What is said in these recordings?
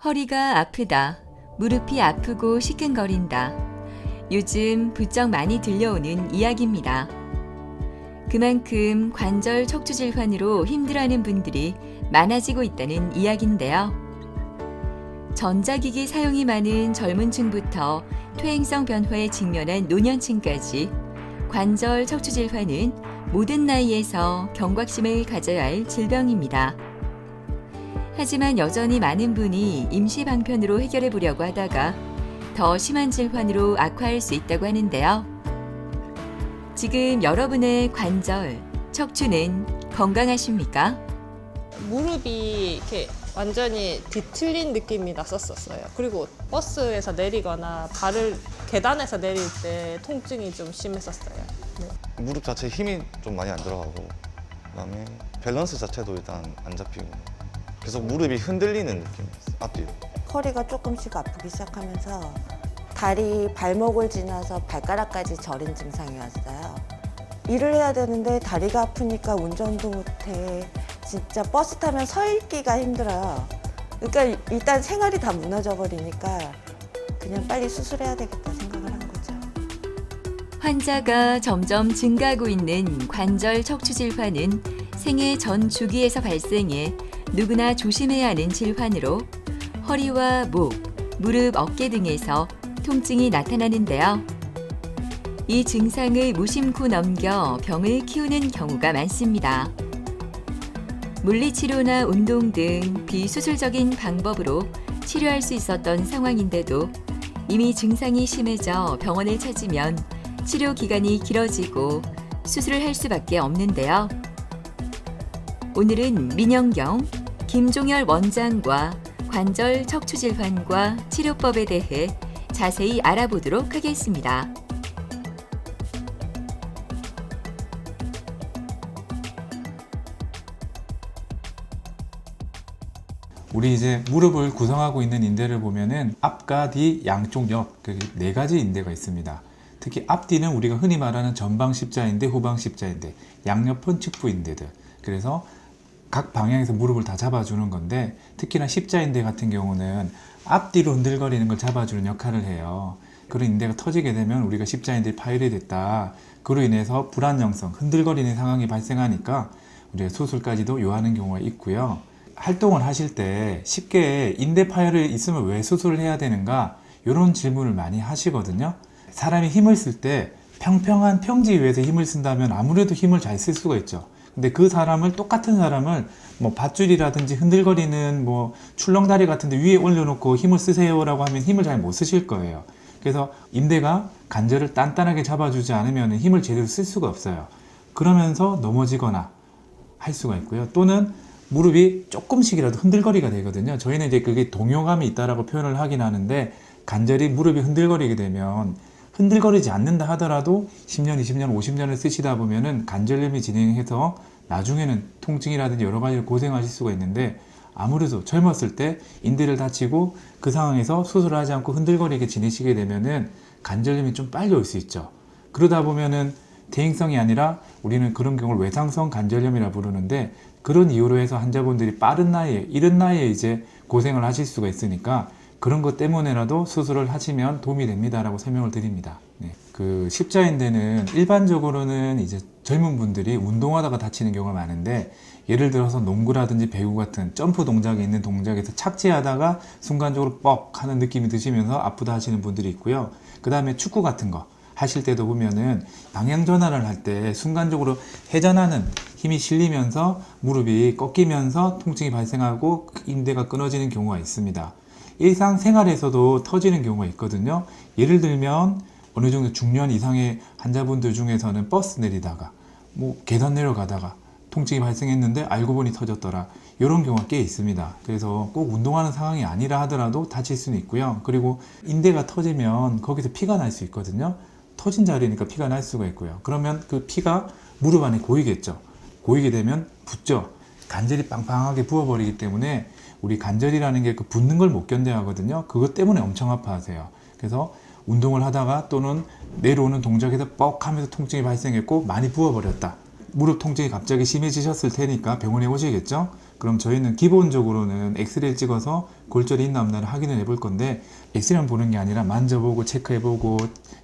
허리가 아프다. 무릎이 아프고 시큰거린다. 요즘 부쩍 많이 들려오는 이야기입니다. 그만큼 관절 척추 질환으로 힘들어하는 분들이 많아지고 있다는 이야기인데요. 전자기기 사용이 많은 젊은 층부터 퇴행성 변화에 직면한 노년층까지 관절 척추 질환은 모든 나이에서 경각심을 가져야 할 질병입니다. 하지만 여전히 많은 분이 임시 방편으로 해결해 보려고 하다가 더 심한 질환으로 악화할 수 있다고 하는데요. 지금 여러분의 관절, 척추는 건강하십니까? 무릎이 이렇게 완전히 뒤틀린 느낌이 났었어요. 그리고 버스에서 내리거나 계단에서 내릴 때 통증이 좀 심했었어요. 네. 무릎 자체에 힘이 좀 많이 안 들어가고, 그다음에 밸런스 자체도 일단 안 잡히고, 계속 무릎이 흔들리는 느낌이었어요, 앞뒤로. 허리가 조금씩 아프기 시작하면서 다리, 발목을 지나서 발가락까지 저린 증상이 왔어요. 일을 해야 되는데 다리가 아프니까 운전도 못해. 진짜 버스 타면 서 있기가 힘들어요. 그러니까 일단 생활이 다 무너져 버리니까 그냥 빨리 수술해야 되겠다 생각을 한 거죠. 환자가 점점 증가하고 있는 관절 척추 질환은 생애 전 주기에서 발생해 누구나 조심해야 하는 질환으로 허리와 목, 무릎, 어깨 등에서 통증이 나타나는데요. 이 증상을 무심코 넘겨 병을 키우는 경우가 많습니다. 물리치료나 운동 등 비수술적인 방법으로 치료할 수 있었던 상황인데도 이미 증상이 심해져 병원을 찾으면 치료 기간이 길어지고 수술을 할 수밖에 없는데요. 오늘은 민영경, 김종열 원장과 관절 척추 질환과 치료법에 대해 자세히 알아보도록 하겠습니다. 우리 이제 무릎을 구성하고 있는 인대를 보면은 앞과 뒤 양쪽 옆, 네 가지 인대가 있습니다. 특히 앞뒤는 우리가 흔히 말하는 전방 십자인대, 후방 십자인대, 양옆은 측부인대들. 그래서 각 방향에서 무릎을 다 잡아주는 건데, 특히나 십자인대 같은 경우는 앞뒤로 흔들거리는 걸 잡아주는 역할을 해요. 그런 인대가 터지게 되면 우리가 십자인대에 파열이 됐다. 그로 인해서 불안정성, 흔들거리는 상황이 발생하니까 우리가 수술까지도 요하는 경우가 있고요. 활동을 하실 때 쉽게 인대 파열이 있으면 왜 수술을 해야 되는가? 이런 질문을 많이 하시거든요. 사람이 힘을 쓸 때 평평한 평지 위에서 힘을 쓴다면 아무래도 힘을 잘 쓸 수가 있죠. 근데 그 사람을, 똑같은 사람을 뭐 밧줄이라든지 흔들거리는 뭐 출렁다리 같은 데 위에 올려놓고 힘을 쓰세요라고 하면 힘을 잘 못 쓰실 거예요. 그래서 인대가 관절을 단단하게 잡아주지 않으면 힘을 제대로 쓸 수가 없어요. 그러면서 넘어지거나 할 수가 있고요. 또는 무릎이 조금씩이라도 흔들거리가 되거든요. 저희는 이제 그게 동요감이 있다라고 표현을 하긴 하는데, 관절이 무릎이 흔들거리게 되면 흔들거리지 않는다 하더라도 10년, 20년, 50년을 쓰시다 보면은 관절염이 진행해서 나중에는 통증이라든지 여러 가지를 고생하실 수가 있는데, 아무래도 젊었을 때 인대를 다치고 그 상황에서 수술을 하지 않고 흔들거리게 지내시게 되면은 관절염이 좀 빨리 올 수 있죠. 그러다 보면은 퇴행성이 아니라 우리는 그런 경우를 외상성 관절염이라 부르는데, 그런 이유로 해서 환자분들이 빠른 나이에, 이른 나이에 이제 고생을 하실 수가 있으니까 그런 것 때문에라도 수술을 하시면 도움이 됩니다라고 설명을 드립니다. 네. 그 십자인대는 일반적으로는 이제 젊은 분들이 운동하다가 다치는 경우가 많은데, 예를 들어서 농구라든지 배구 같은 점프 동작이 있는 동작에서 착지하다가 순간적으로 뻑 하는 느낌이 드시면서 아프다 하시는 분들이 있고요. 그 다음에 축구 같은 거 하실 때도 보면은 방향 전환을 할 때 순간적으로 회전하는 힘이 실리면서 무릎이 꺾이면서 통증이 발생하고 인대가 끊어지는 경우가 있습니다. 일상생활에서도 터지는 경우가 있거든요. 예를 들면 어느 정도 중년 이상의 환자분들 중에서는 버스 내리다가 뭐 계단 내려가다가 통증이 발생했는데 알고 보니 터졌더라. 이런 경우가 꽤 있습니다. 그래서 꼭 운동하는 상황이 아니라 하더라도 다칠 수는 있고요. 그리고 인대가 터지면 거기서 피가 날 수 있거든요. 터진 자리니까 피가 날 수가 있고요. 그러면 그 피가 무릎 안에 고이겠죠. 고이게 되면 붓죠. 관절이 빵빵하게 부어버리기 때문에 우리 관절이라는 게 그 붓는 걸 못 견뎌하거든요. 그것 때문에 엄청 아파하세요. 그래서 운동을 하다가 또는 내려오는 동작에서 뻑 하면서 통증이 발생했고 많이 부어버렸다. 무릎 통증이 갑자기 심해지셨을 테니까 병원에 오시겠죠. 그럼 저희는 기본적으로는 엑스레이를 찍어서 골절이 있나 없나를 확인을 해볼 건데, 엑스레이만 보는 게 아니라 만져보고 체크해보고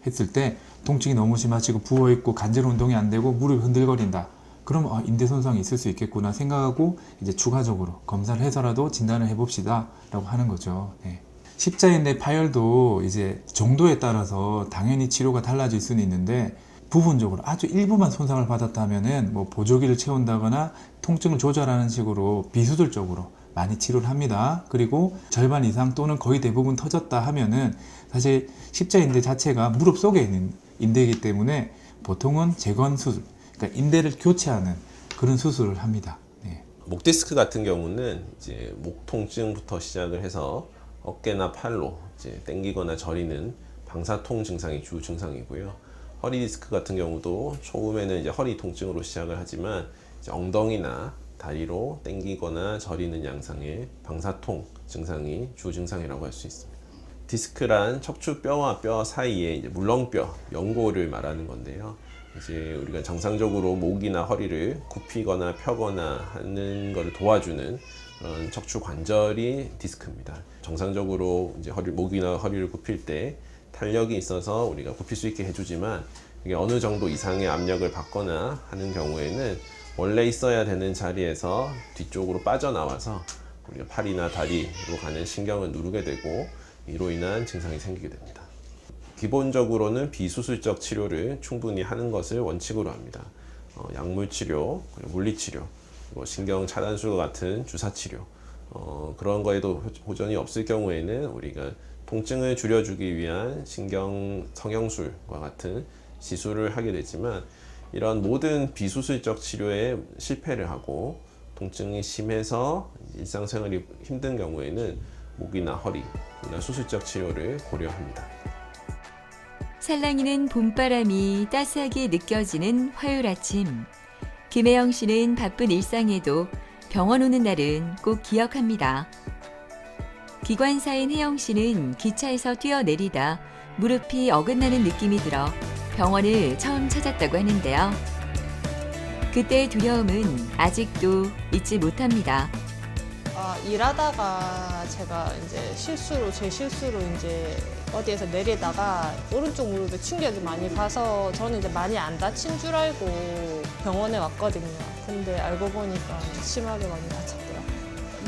했을 때 통증이 너무 심하시고 부어있고 관절 운동이 안 되고 무릎이 흔들거린다. 그럼 인대 손상이 있을 수 있겠구나 생각하고 이제 추가적으로 검사를 해서라도 진단을 해봅시다 라고 하는 거죠. 네. 십자인대 파열도 이제 정도에 따라서 당연히 치료가 달라질 수는 있는데, 부분적으로 아주 일부만 손상을 받았다면은 뭐 보조기를 채운다거나 통증을 조절하는 식으로 비수술적으로 많이 치료를 합니다. 그리고 절반 이상 또는 거의 대부분 터졌다 하면은 사실 십자인대 자체가 무릎 속에 있는 인대이기 때문에 보통은 재건 수술, 그러니까 인대를 교체하는 그런 수술을 합니다. 네. 목 디스크 같은 경우는 이제 목 통증부터 시작을 해서 어깨나 팔로 이제 당기거나 저리는 방사통 증상이 주 증상이고요. 허리 디스크 같은 경우도 처음에는 이제 허리 통증으로 시작을 하지만 이제 엉덩이나 다리로 당기거나 저리는 양상의 방사통 증상이 주 증상이라고 할 수 있습니다. 디스크란 척추뼈와 뼈 사이에 이제 물렁뼈, 연골을 말하는 건데요. 이제 우리가 정상적으로 목이나 허리를 굽히거나 펴거나 하는 것을 도와주는 그런 척추 관절이 디스크입니다. 정상적으로 이제 목이나 허리를 굽힐 때 탄력이 있어서 우리가 굽힐 수 있게 해주지만, 이게 어느 정도 이상의 압력을 받거나 하는 경우에는 원래 있어야 되는 자리에서 뒤쪽으로 빠져나와서 우리가 팔이나 다리로 가는 신경을 누르게 되고 이로 인한 증상이 생기게 됩니다. 기본적으로는 비수술적 치료를 충분히 하는 것을 원칙으로 합니다. 약물 치료, 물리치료, 그리고 신경 차단술과 같은 주사 치료, 그런 거에도 호전이 없을 경우에는 우리가 통증을 줄여주기 위한 신경 성형술과 같은 시술을 하게 되지만, 이런 모든 비수술적 치료에 실패를 하고 통증이 심해서 일상생활이 힘든 경우에는 목이나 허리나 수술적 치료를 고려합니다. 살랑이는 봄바람이 따스하게 느껴지는 화요일 아침. 김혜영 씨는 바쁜 일상에도 병원 오는 날은 꼭 기억합니다. 기관사인 혜영 씨는 기차에서 뛰어내리다 무릎이 어긋나는 느낌이 들어 병원을 처음 찾았다고 하는데요. 그때의 두려움은 아직도 잊지 못합니다. 일하다가 제가 이제 제 실수로 이제 어디에서 내리다가 오른쪽 무릎에 충격이 많이 가서 저는 이제 많이 안 다친 줄 알고 병원에 왔거든요. 근데 알고 보니까 심하게 많이 다쳤더라고요.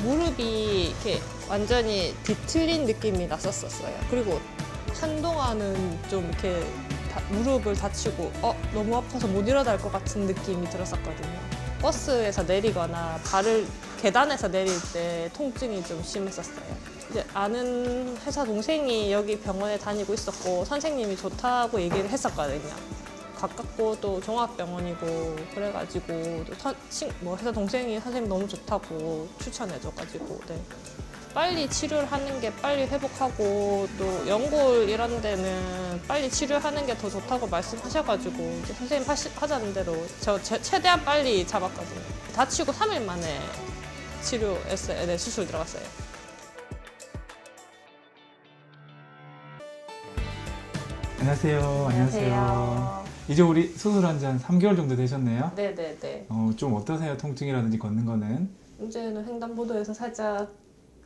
무릎이 이렇게 완전히 뒤틀린 느낌이 났었어요. 그리고 한동안은 좀 이렇게 무릎을 다치고 너무 아파서 못 일어날 것 같은 느낌이 들었었거든요. 버스에서 내리거나 계단에서 내릴 때 통증이 좀 심했었어요. 이제 아는 회사 동생이 여기 병원에 다니고 있었고 선생님이 좋다고 얘기를 했었거든요. 가깝고 또 종합병원이고 그래가지고 또 회사 동생이 선생님 너무 좋다고 추천해줘가지고 네. 빨리 치료를 하는 게 빨리 회복하고 또 연골 이런 데는 빨리 치료하는 게 더 좋다고 말씀하셔가지고 이제 선생님 하자는 대로 최대한 빨리 잡았거든요. 다치고 3일 만에 치료했어요. 네, 수술 들어갔어요. 안녕하세요. 안녕하세요. 이제 우리 수술한 지 한 3개월 정도 되셨네요. 네네네. 좀 어떠세요? 통증이라든지 걷는 거는? 이제는 횡단보도에서 살짝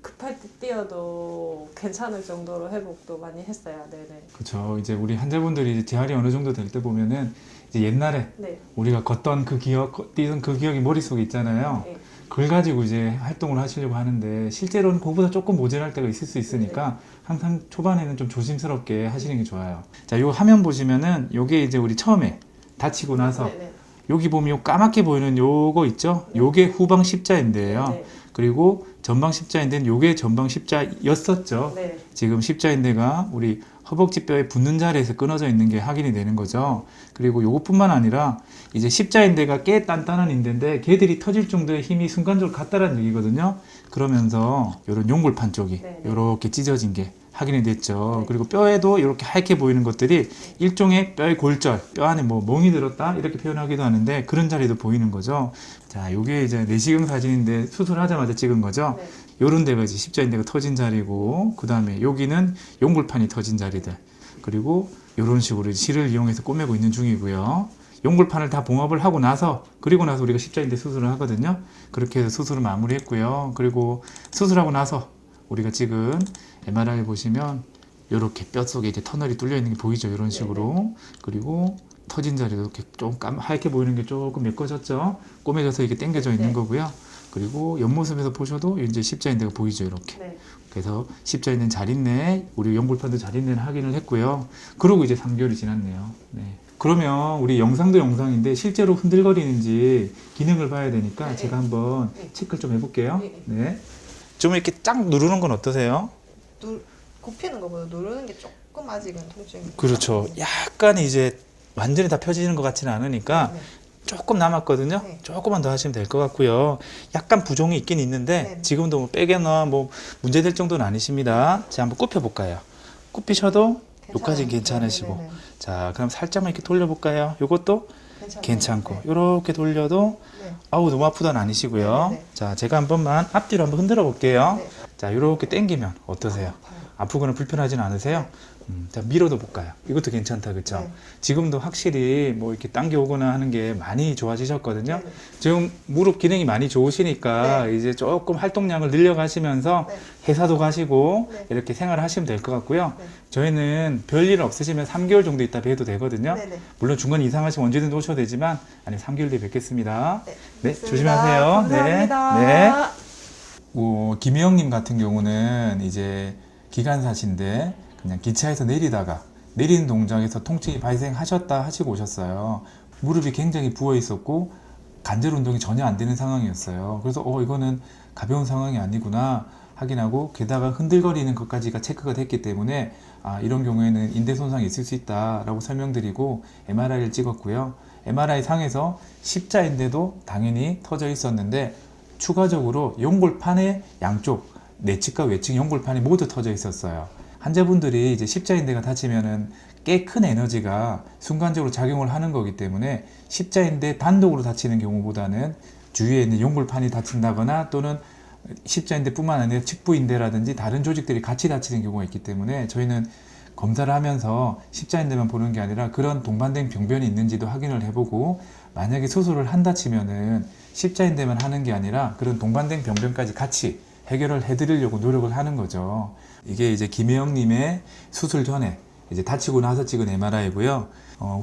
급할 때 뛰어도 괜찮을 정도로 회복도 많이 했어요. 네네. 그렇죠. 이제 우리 환자분들이 이제 재활이 어느 정도 될 때 보면은 이제 옛날에 네. 우리가 걷던 그 기억, 뛰던 그 기억이 머릿속에 있잖아요. 네. 그걸 가지고 이제 활동을 하시려고 하는데 실제로는 그거보다 조금 모자랄 때가 있을 수 있으니까 항상 초반에는 좀 조심스럽게 하시는 게 좋아요. 자, 요 화면 보시면은 요게 이제 우리 처음에 다치고 나서 네네. 여기 보면 요 까맣게 보이는 요거 있죠? 요게 후방 십자인대예요. 네. 그리고 전방 십자인대는 요게 전방 십자였었죠. 네. 지금 십자인대가 우리 허벅지 뼈에 붙는 자리에서 끊어져 있는 게 확인이 되는 거죠. 그리고 요것뿐만 아니라 이제 십자인대가 꽤 단단한 인대인데 걔들이 터질 정도의 힘이 순간적으로 갔다라는 얘기거든요. 그러면서 요런 용골판 쪽이 요렇게 찢어진 게 확인이 됐죠. 네. 그리고 뼈에도 이렇게 하얗게 보이는 것들이 일종의 뼈의 골절, 뼈 안에 뭐 멍이 들었다 이렇게 표현하기도 하는데 그런 자리도 보이는 거죠. 자, 요게 이제 내시경 사진인데 수술하자마자 찍은 거죠. 네. 요런 데가 이제 십자인대가 터진 자리고, 그 다음에 여기는 용골판이 터진 자리들, 그리고 요런 식으로 실을 이용해서 꼬매고 있는 중이고요. 연골판을 다 봉합을 하고 나서 그리고 나서 우리가 십자인대 수술을 하거든요. 그렇게 해서 수술을 마무리했고요. 그리고 수술하고 나서 우리가 찍은 MRI 보시면 이렇게 뼛속에 이제 터널이 뚫려 있는 게 보이죠. 이런 식으로. 그리고 터진 자리도 이렇게 좀 하얗게 보이는 게 조금 메꿔졌죠. 꼬매져서 이렇게 당겨져 있는 거고요. 그리고 옆모습에서 보셔도 이제 십자인대가 보이죠. 이렇게. 그래서 십자인대는 잘 있네. 우리 연골판도 잘 있네 확인을 했고요. 그러고 이제 3개월이 지났네요. 네. 그러면 우리 영상도 영상인데 실제로 흔들거리는지 기능을 봐야 되니까 제가 한번 체크를 좀 해볼게요. 네. 좀 이렇게 쫙 누르는 건 어떠세요? 굽히는 것보다 누르는 게 조금 아직은 통증이. 그렇죠. 약간 이제 완전히 다 펴지는 것 같지는 않으니까 조금 남았거든요. 네. 조금만 더 하시면 될 것 같고요. 약간 부종이 있긴 있는데 네. 지금도 뭐 빼거나 뭐 문제될 정도는 아니십니다. 제가 한번 굽혀볼까요? 굽히셔도 여기까지는 괜찮으시고. 네네네. 자, 그럼 살짝만 이렇게 돌려볼까요? 이것도 괜찮아요. 괜찮고. 네. 이렇게 돌려도 네. 아우 너무 아프다는 아니시고요. 네네네. 자, 제가 한 번만 앞뒤로 한번 흔들어 볼게요. 네. 자, 이렇게 당기면 어떠세요? 아프거나 불편하진 않으세요? 자, 밀어도 볼까요? 이것도 괜찮다, 그쵸? 네. 지금도 확실히 뭐 이렇게 당겨오거나 하는 게 많이 좋아지셨거든요. 네. 지금 무릎 기능이 많이 좋으시니까 이제 조금 활동량을 늘려가시면서 네. 회사도 가시고 네. 이렇게 생활을 하시면 될 것 같고요. 네. 저희는 별일 없으시면 3개월 정도 있다 뵈도 되거든요. 네네. 물론 중간 이상하시면 언제든지 오셔도 되지만 아니 3개월 뒤에 뵙겠습니다. 네. 네, 좋습니다. 조심하세요. 감사합니다. 네. 김혜영님 같은 경우는 이제 기관사신데 그냥 기차에서 내리다가 내리는 동작에서 통증이 발생하셨다 하시고 오셨어요. 무릎이 굉장히 부어 있었고 관절 운동이 전혀 안 되는 상황이었어요. 그래서 이거는 가벼운 상황이 아니구나 확인하고 게다가 흔들거리는 것까지가 체크가 됐기 때문에 이런 경우에는 인대 손상이 있을 수 있다라고 설명드리고 MRI를 찍었고요. MRI 상에서 십자인대도 당연히 터져 있었는데 추가적으로 연골판의 양쪽 내측과 외측 연골판이 모두 터져 있었어요. 환자분들이 이제 십자인대가 다치면은 꽤 큰 에너지가 순간적으로 작용을 하는 거기 때문에 십자인대 단독으로 다치는 경우보다는 주위에 있는 연골판이 다친다거나 또는 십자인대뿐만 아니라 측부인대라든지 다른 조직들이 같이 다치는 경우가 있기 때문에 저희는 검사를 하면서 십자인대만 보는 게 아니라 그런 동반된 병변이 있는지도 확인을 해보고 만약에 수술을 한다 치면은 십자인대만 하는 게 아니라 그런 동반된 병변까지 같이 해결을 해드리려고 노력을 하는 거죠. 이게 이제 김혜영님의 수술 전에 이제 다치고 나서 찍은 MRI고요.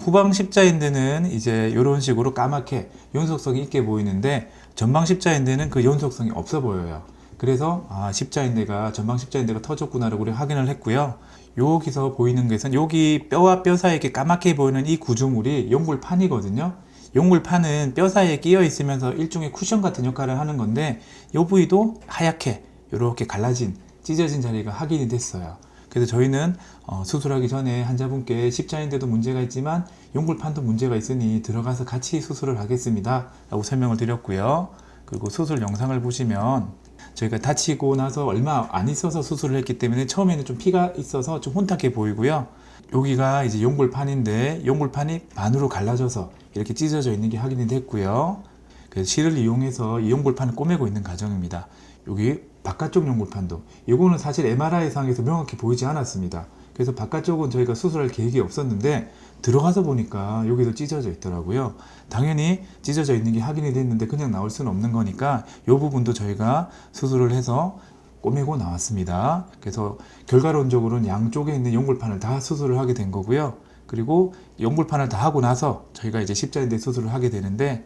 후방 십자인대는 이제 이런 식으로 까맣게 연속성이 있게 보이는데 전방 십자인대는 그 연속성이 없어 보여요. 그래서 십자인대가 전방 십자인대가 터졌구나라고 우리 확인을 했고요. 여기서 보이는 것은 여기 뼈와 뼈 사이에 이렇게 까맣게 보이는 이 구조물이 연골판이거든요. 연골판은 뼈 사이에 끼어 있으면서 일종의 쿠션 같은 역할을 하는 건데 이 부위도 하얗게 이렇게 갈라진 찢어진 자리가 확인이 됐어요. 그래서 저희는 수술하기 전에 환자분께 십자인대도 문제가 있지만 연골판도 문제가 있으니 들어가서 같이 수술을 하겠습니다 라고 설명을 드렸고요. 그리고 수술 영상을 보시면 저희가 다치고 나서 얼마 안 있어서 수술을 했기 때문에 처음에는 좀 피가 있어서 좀 혼탁해 보이고요. 여기가 이제 연골판인데 연골판이 반으로 갈라져서 이렇게 찢어져 있는 게 확인이 됐고요. 그래서 실을 이용해서 이 연골판을 꼬매고 있는 과정입니다. 여기 바깥쪽 연골판도 이거는 사실 MRI 상에서 명확히 보이지 않았습니다. 그래서 바깥쪽은 저희가 수술할 계획이 없었는데 들어가서 보니까 여기도 찢어져 있더라고요. 당연히 찢어져 있는 게 확인이 됐는데 그냥 나올 수는 없는 거니까 이 부분도 저희가 수술을 해서 꼬매고 나왔습니다. 그래서 결과론적으로는 양쪽에 있는 연골판을 다 수술을 하게 된 거고요. 그리고 연골판을 다 하고 나서 저희가 이제 십자인대 수술을 하게 되는데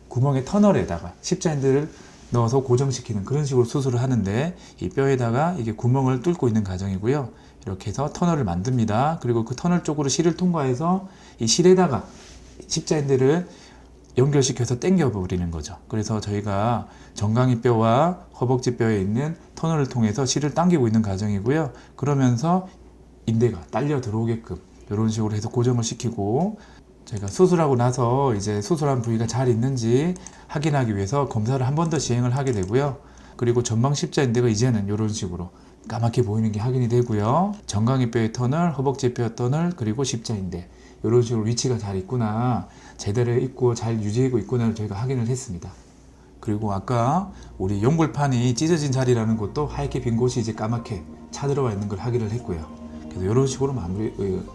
구멍의 터널에다가 십자인대를 넣어서 고정시키는 그런 식으로 수술을 하는데 이 뼈에다가 이게 구멍을 뚫고 있는 과정이고요. 이렇게 해서 터널을 만듭니다. 그리고 그 터널 쪽으로 실을 통과해서 이 실에다가 십자인대를 연결시켜서 당겨 버리는 거죠. 그래서 저희가 정강이 뼈와 허벅지 뼈에 있는 터널을 통해서 실을 당기고 있는 과정이고요. 그러면서 인대가 딸려 들어오게끔 이런 식으로 해서 고정을 시키고 저희가 수술하고 나서 이제 수술한 부위가 잘 있는지 확인하기 위해서 검사를 한 번 더 시행을 하게 되고요. 그리고 전방 십자인대가 이제는 이런 식으로 까맣게 보이는 게 확인이 되고요. 정강이 뼈의 터널, 허벅지 뼈 터널, 그리고 십자인대 이런 식으로 위치가 잘 있구나, 제대로 있고 잘 유지하고 있구나를 저희가 확인을 했습니다. 그리고 아까 우리 연골판이 찢어진 자리라는 것도 하얗게 빈 곳이 이제 까맣게 차들어와 있는 걸 확인을 했고요. 그래서 이런 식으로 마무리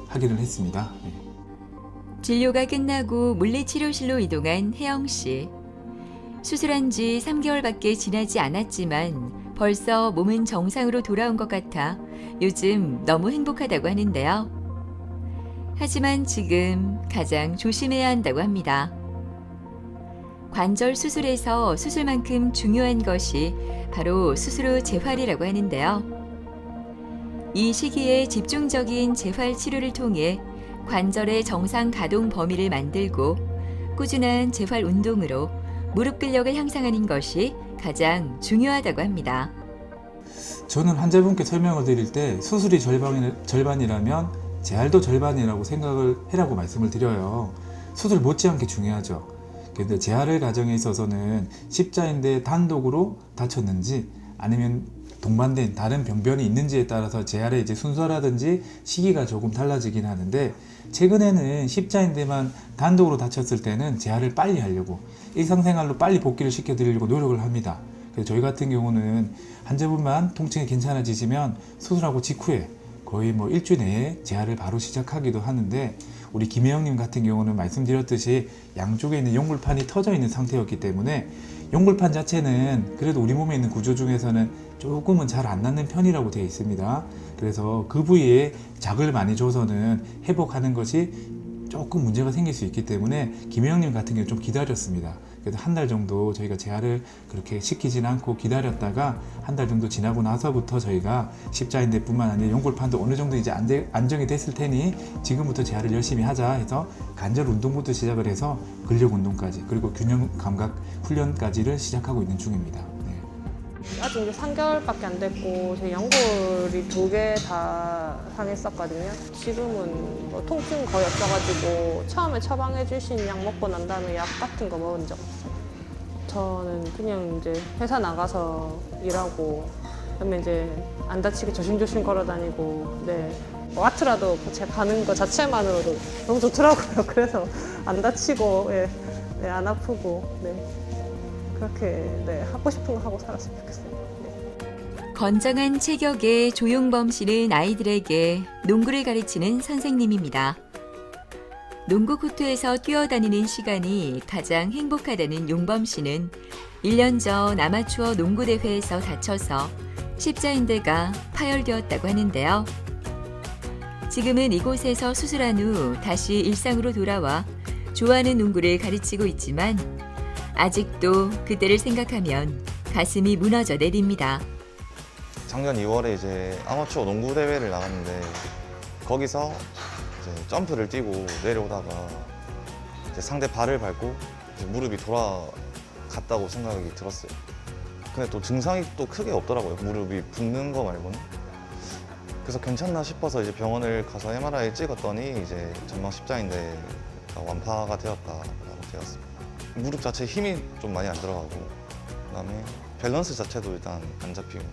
확인을 했습니다. 네. 진료가 끝나고 물리치료실로 이동한 혜영 씨. 수술한 지 3개월밖에 지나지 않았지만 벌써 몸은 정상으로 돌아온 것 같아 요즘 너무 행복하다고 하는데요. 하지만 지금 가장 조심해야 한다고 합니다. 관절 수술에서 수술만큼 중요한 것이 바로 수술 후 재활이라고 하는데요. 이 시기에 집중적인 재활 치료를 통해 관절의 정상 가동 범위를 만들고 꾸준한 재활 운동으로 무릎 근력을 향상하는 것이 가장 중요하다고 합니다. 저는 환자분께 설명을 드릴 때 수술이 절반이라면 재활도 절반이라고 생각을 해라고 말씀을 드려요. 수술 못지않게 중요하죠. 그런데 재활의 과정에 있어서는 십자인대 단독으로 다쳤는지 아니면 동반된 다른 병변이 있는지에 따라서 재활의 이제 순서라든지 시기가 조금 달라지긴 하는데, 최근에는 십자인대만 단독으로 다쳤을 때는 재활을 빨리 하려고 일상생활로 빨리 복귀를 시켜드리려고 노력을 합니다. 그래서 저희 같은 경우는 환자분만 통증이 괜찮아지시면 수술하고 직후에 거의 뭐 일주일 내에 재활을 바로 시작하기도 하는데, 우리 김혜영님 같은 경우는 말씀드렸듯이 양쪽에 있는 용골판이 터져 있는 상태였기 때문에 용골판 자체는 그래도 우리 몸에 있는 구조 중에서는 조금은 잘 안 낫는 편이라고 되어 있습니다. 그래서 그 부위에 자극을 많이 줘서는 회복하는 것이 조금 문제가 생길 수 있기 때문에 김혜영님 같은 경우는 좀 기다렸습니다. 그래서 한 달 정도 저희가 재활을 그렇게 시키지는 않고 기다렸다가 한 달 정도 지나고 나서부터 저희가 십자인대뿐만 아니라 용골판도 어느 정도 이제 안정이 됐을 테니 지금부터 재활을 열심히 하자 해서 관절 운동부터 시작을 해서 근력 운동까지, 그리고 균형 감각 훈련까지를 시작하고 있는 중입니다. 네. 아직 이제 3개월밖에 안 됐고 제 연골이 2개 다 상했었거든요. 지금은 뭐 통증 거의 없어가지고 처음에 처방해 주신 약 먹고 난 다음에 약 같은 거 먹은 적 없어요. 저는 그냥 이제 회사 나가서 일하고 그다음에 이제 안 다치게 조심조심 걸어 다니고, 네. 와트라도 제가 가는 거 자체만으로도 너무 좋더라고요. 그래서 안 다치고, 예, 네, 안 아프고, 네. 그렇게 네, 하고 싶은 거 하고 살았으면 좋겠어요. 네. 건장한 체격의 조용범 씨는 아이들에게 농구를 가르치는 선생님입니다. 농구 코트에서 뛰어다니는 시간이 가장 행복하다는 용범 씨는 1년 전 아마추어 농구 대회에서 다쳐서 십자인대가 파열되었다고 하는데요. 지금은 이곳에서 수술한 후 다시 일상으로 돌아와 좋아하는 농구를 가르치고 있지만 아직도 그때를 생각하면 가슴이 무너져 내립니다. 작년 2월에 이제 아마추어 농구 대회를 나갔는데 거기서 이제 점프를 뛰고 내려오다가 이제 상대 발을 밟고 이제 무릎이 돌아갔다고 생각이 들었어요. 근데 또 증상이 또 크게 없더라고요. 무릎이 붓는 거 말고는. 그래서 괜찮나 싶어서 이제 병원을 가서 MRI 찍었더니 이제 전방 십자인대가 완파가 되었다라고 되었습니다. 무릎 자체 힘이 좀 많이 안 들어가고, 그다음에 밸런스 자체도 일단 안 잡히고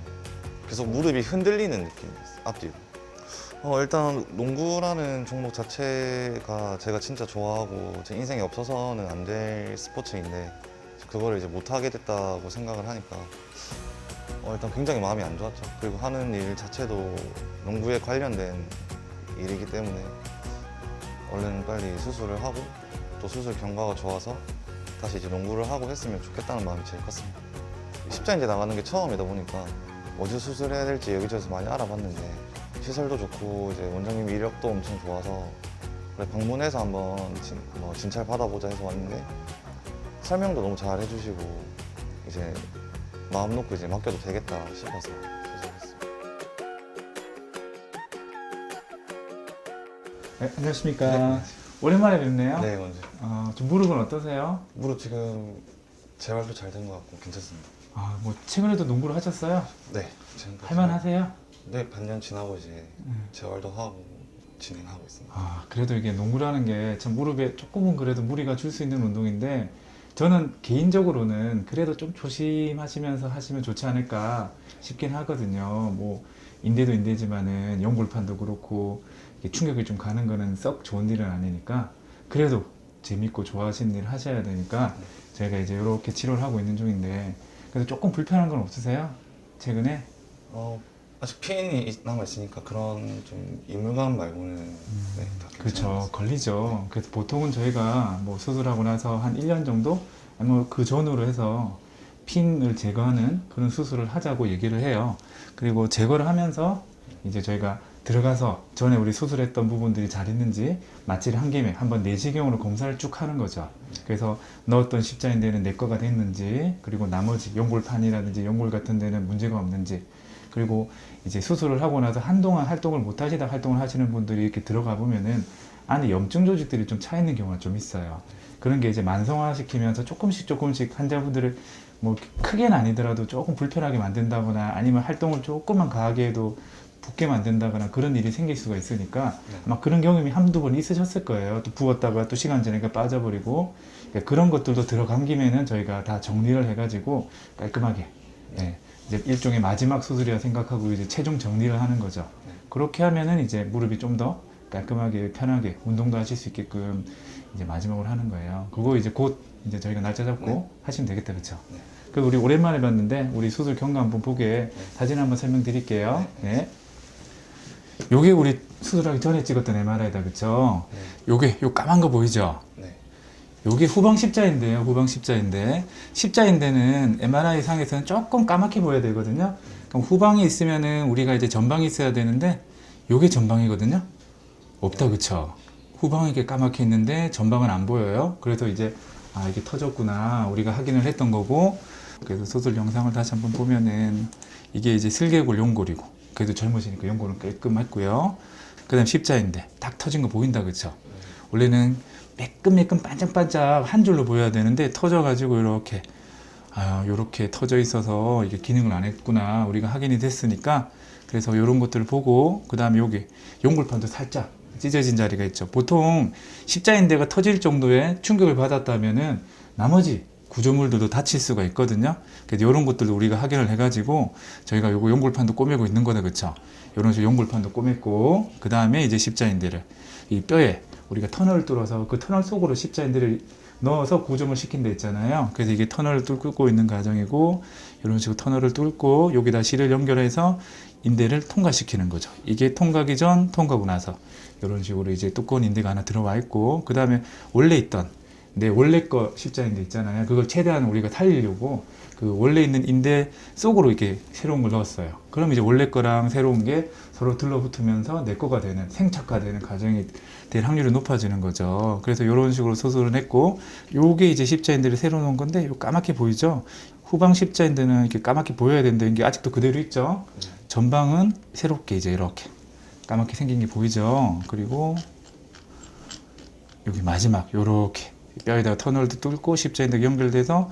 계속 무릎이 흔들리는 느낌이었어요. 앞뒤로. 일단 농구라는 종목 자체가 제가 진짜 좋아하고 제 인생에 없어서는 안 될 스포츠인데 그거를 이제 못 하게 됐다고 생각을 하니까 일단 굉장히 마음이 안 좋았죠. 그리고 하는 일 자체도 농구에 관련된 일이기 때문에 얼른 빨리 수술을 하고 또 수술 경과가 좋아서 다시 이제 농구를 하고 했으면 좋겠다는 마음이 제일 컸습니다. 십자인대 나가는 게 처음이다 보니까 어디서 수술해야 될지 여기저기서 많이 알아봤는데 시설도 좋고 이제 원장님 이력도 엄청 좋아서 그래 방문해서 한번 진찰 받아보자 해서 왔는데 설명도 너무 잘 해주시고 이제 마음 놓고 이제 맡겨도 되겠다 싶어서 수술했습니다. 네, 안녕하십니까. 오랜만에 뵙네요. 네, 먼저 좀 무릎은 어떠세요? 무릎 지금 재활도 잘 된 것 같고 괜찮습니다. 뭐 최근에도 농구를 하셨어요? 네, 지금까지 할만하세요? 네, 반년 지나고 이제 재활도 하고 진행하고 있습니다. 그래도 이게 농구라는 게 참 무릎에 조금은 그래도 무리가 줄 수 있는 운동인데, 저는 개인적으로는 그래도 좀 조심하시면서 하시면 좋지 않을까 싶긴 하거든요. 뭐 인대도 인대지만은 연골판도 그렇고 충격이 좀 가는 거는 썩 좋은 일은 아니니까 그래도 재밌고 좋아하시는 일 하셔야 되니까 저희가 이제 이렇게 치료를 하고 있는 중인데, 그래서 조금 불편한 건 없으세요? 최근에? 아직 핀이 남아 있으니까 그런 좀 이물감 말고는 네, 다 그렇죠. 괜찮았어요. 걸리죠. 그래서 보통은 저희가 뭐 수술하고 나서 한 1년 정도 아니면 그 전후로 해서 핀을 제거하는 그런 수술을 하자고 얘기를 해요. 그리고 제거를 하면서 이제 저희가 들어가서 전에 우리 수술했던 부분들이 잘 있는지 마취를 한 김에 한번 내시경으로 검사를 쭉 하는 거죠. 그래서 넣었던 십자인대는 내 거가 됐는지, 그리고 나머지 연골판이라든지 연골 같은 데는 문제가 없는지, 그리고 이제 수술을 하고 나서 한동안 활동을 못 하시다 활동을 하시는 분들이 이렇게 들어가 보면은 안에 염증 조직들이 좀 차 있는 경우가 좀 있어요. 그런 게 이제 만성화 시키면서 조금씩 환자분들을 뭐 크게는 아니더라도 조금 불편하게 만든다거나 아니면 활동을 조금만 가하게 해도 붓게 만든다거나 그런 일이 생길 수가 있으니까 아마 그런 경험이 한두 번 있으셨을 거예요. 또 부었다가 또 시간 지나니까 빠져버리고, 그런 것들도 들어간 김에는 저희가 다 정리를 해가지고 깔끔하게, 예, 이제 일종의 마지막 수술이라 생각하고 이제 최종 정리를 하는 거죠. 그렇게 하면은 이제 무릎이 좀 더 깔끔하게 편하게 운동도 하실 수 있게끔 이제 마지막으로 하는 거예요. 그거 이제 곧 이제 저희가 날짜 잡고 하시면 되겠다, 그렇죠? 그 우리 오랜만에 봤는데 우리 수술 경과 한번 보게 사진 한번 설명드릴게요. 네. 요게 우리 수술하기 전에 찍었던 MRI다, 그쵸? 요게 요 까만 거 보이죠? 네. 요게 후방 십자인대예요. 후방 십자인대. 십자인대는 MRI 상에서는 조금 까맣게 보여야 되거든요. 그럼 후방에 있으면은 우리가 이제 전방에 있어야 되는데 요게 전방이거든요. 없다, 그쵸? 후방에 이렇게 까맣게 있는데 전방은 안 보여요. 그래서 이제 아, 이게 터졌구나 우리가 확인을 했던 거고, 그래서 수술 영상을 다시 한번 보면은 이게 이제 슬개골 연골이고, 그래도 젊으시니까 연골은 깔끔했고요. 그 다음 십자인대 딱 터진 거 보인다, 그쵸? 원래는 매끈매끈 반짝반짝 한 줄로 보여야 되는데 터져가지고 이렇게 요렇게 터져 있어서 이게 기능을 안 했구나 우리가 확인이 됐으니까, 그래서 이런 것들을 보고, 그 다음에 여기 연골판도 살짝 찢어진 자리가 있죠. 보통 십자인대가 터질 정도의 충격을 받았다면은 나머지 구조물들도 다칠 수가 있거든요. 그래서 이런 것들도 우리가 확인을 해가지고 저희가 요거 연골판도 꼬매고 있는 거다, 그쵸? 이런 식으로 연골판도 꼬맸고, 그 다음에 이제 십자인대를 이 뼈에 우리가 터널을 뚫어서 그 터널 속으로 십자인대를 넣어서 고정을 시킨 데 있잖아요. 그래서 이게 터널을 뚫고 있는 과정이고, 이런 식으로 터널을 뚫고 여기다 실을 연결해서 인대를 통과시키는 거죠. 이게 통과기 전, 통과하고 나서 이런 식으로 이제 두꺼운 인대가 하나 들어와 있고, 그 다음에 원래 있던 내 원래 거 십자인대 있잖아요. 그걸 최대한 우리가 살리려고 그 원래 있는 인대 속으로 이렇게 새로운 걸 넣었어요. 그럼 이제 원래 거랑 새로운 게 서로 들러붙으면서 내 거가 되는, 생착화되는 과정이 될 확률이 높아지는 거죠. 그래서 이런 식으로 수술을 했고, 요게 이제 십자인대를 새로 넣은 건데 요 까맣게 보이죠? 후방 십자인대는 이렇게 까맣게 보여야 되는데 이게 아직도 그대로 있죠? 전방은 새롭게 이제 이렇게 까맣게 생긴 게 보이죠? 그리고 여기 마지막 요렇게 뼈에다가 터널도 뚫고 십자인대가 연결돼서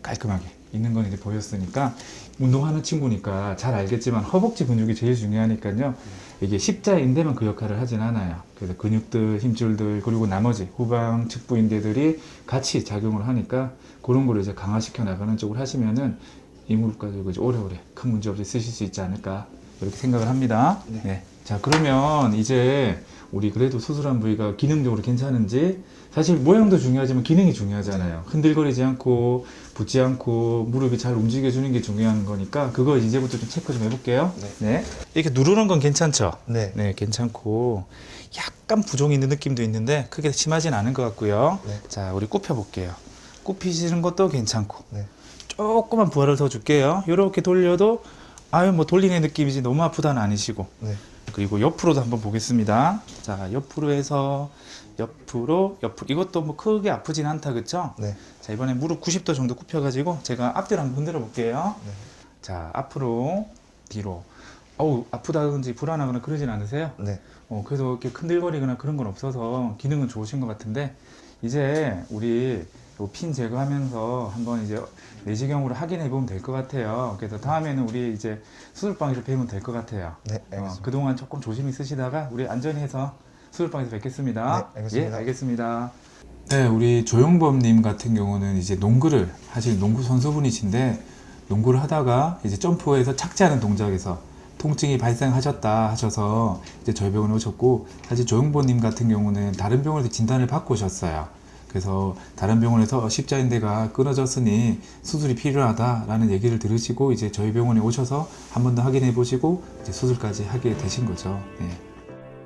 깔끔하게 있는 건 이제 보였으니까, 운동하는 친구니까 잘 알겠지만 허벅지 근육이 제일 중요하니까요. 이게 십자인대만 그 역할을 하진 않아요. 그래서 근육들, 힘줄들, 그리고 나머지 후방 측부 인대들이 같이 작용을 하니까 그런 거를 이제 강화시켜 나가는 쪽으로 하시면은 이 무릎 가지고 이제 오래오래 큰 문제 없이 쓰실 수 있지 않을까 이렇게 생각을 합니다. 네. 자, 그러면 이제 우리 그래도 수술한 부위가 기능적으로 괜찮은지, 사실 모양도 중요하지만 기능이 중요하잖아요. 흔들거리지 않고 붓지 않고 무릎이 잘 움직여주는 게 중요한 거니까 그거 이제부터 좀 체크 좀 해볼게요. 네. 이렇게 누르는 건 괜찮죠? 네. 네, 괜찮고 약간 부종이 있는 느낌도 있는데 크게 심하진 않은 것 같고요. 네. 자, 우리 굽혀볼게요. 굽히시는 것도 괜찮고, 네. 조금만 부하를 더 줄게요. 이렇게 돌려도 아유 뭐 돌리는 느낌이지 너무 아프다는 아니시고, 네. 그리고 옆으로도 한번 보겠습니다. 자, 옆으로 해서 옆으로 이것도 뭐 크게 아프진 않다, 그쵸? 네. 자, 이번에 무릎 90도 정도 굽혀가지고 제가 앞뒤로 한번 흔들어 볼게요. 네. 자, 앞으로 뒤로. 어우, 아프다든지 불안하거나 그러진 않으세요? 네. 그래서 이렇게 흔들거리거나 그런 건 없어서 기능은 좋으신 것 같은데, 이제 우리 요 핀 제거하면서 한번 이제 내시경으로 확인해 보면 될 것 같아요. 그래서 다음에는 우리 이제 수술방에서 뵈면 될 것 같아요. 네, 알겠습니다. 그동안 조금 조심히 쓰시다가 우리 안전히 해서 수술방에서 뵙겠습니다. 네, 알겠습니다. 예, 알겠습니다. 네, 우리 조용범님 같은 경우는 이제 농구를 하실 농구 선수분이신데, 농구를 하다가 이제 점프해서 착지하는 동작에서 통증이 발생하셨다 하셔서 이제 저희 병원에 오셨고, 사실 조용범님 같은 경우는 다른 병원에서 진단을 받고 오셨어요. 그래서 다른 병원에서 십자인대가 끊어졌으니 수술이 필요하다라는 얘기를 들으시고 이제 저희 병원에 오셔서 한 번 더 확인해 보시고 이제 수술까지 하게 되신 거죠. 네.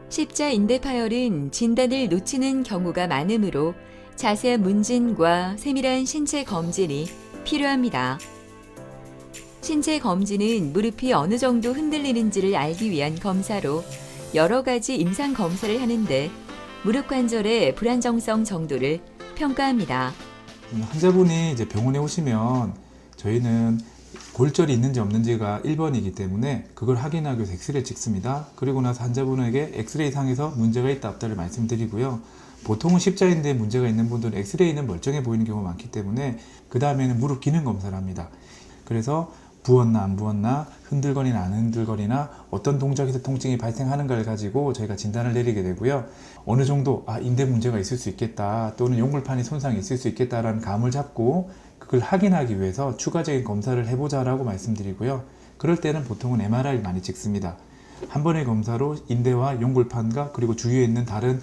십자 인대 파열은 진단을 놓치는 경우가 많으므로 자세한 문진과 세밀한 신체 검진이 필요합니다. 신체 검진은 무릎이 어느 정도 흔들리는지를 알기 위한 검사로 여러 가지 임상 검사를 하는데 무릎 관절의 불안정성 정도를 평가합니다. 환자분이 이제 병원에 오시면 저희는 골절이 있는지 없는지가 1번이기 때문에 그걸 확인하기 위해서 엑스레이를 찍습니다. 그리고 나서 환자분에게 엑스레이 상에서 문제가 있다 없다를 말씀드리고요. 보통은 십자인대에 문제가 있는 분들은 엑스레이는 멀쩡해 보이는 경우가 많기 때문에 그 다음에는 무릎 기능 검사를 합니다. 그래서 부었나 안 부었나, 흔들거리나 안 흔들거리나, 어떤 동작에서 통증이 발생하는가를 가지고 저희가 진단을 내리게 되고요. 어느 정도 인대 문제가 있을 수 있겠다, 또는 용골판이 손상이 있을 수 있겠다라는 감을 잡고 그걸 확인하기 위해서 추가적인 검사를 해보자라고 말씀드리고요. 그럴 때는 보통은 MRI를 많이 찍습니다. 한 번의 검사로 인대와 용골판과 그리고 주위에 있는 다른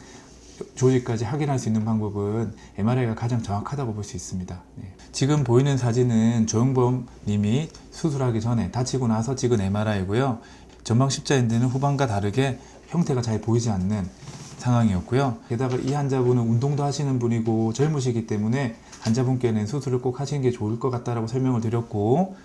조직까지 확인할 수 있는 방법은 MRI가 가장 정확하다고 볼 수 있습니다. 네. 지금 보이는 사진은 조영범 님이 수술하기 전에 다치고 나서 찍은 MRI고요. 전방 십자인대는 후방과 다르게 형태가 잘 보이지 않는 상황이었고요. 게다가 이 환자분은 운동도 하시는 분이고 젊으시기 때문에 환자분께는 수술을 꼭 하시는 게 좋을 것 같다라고 설명을 드렸고,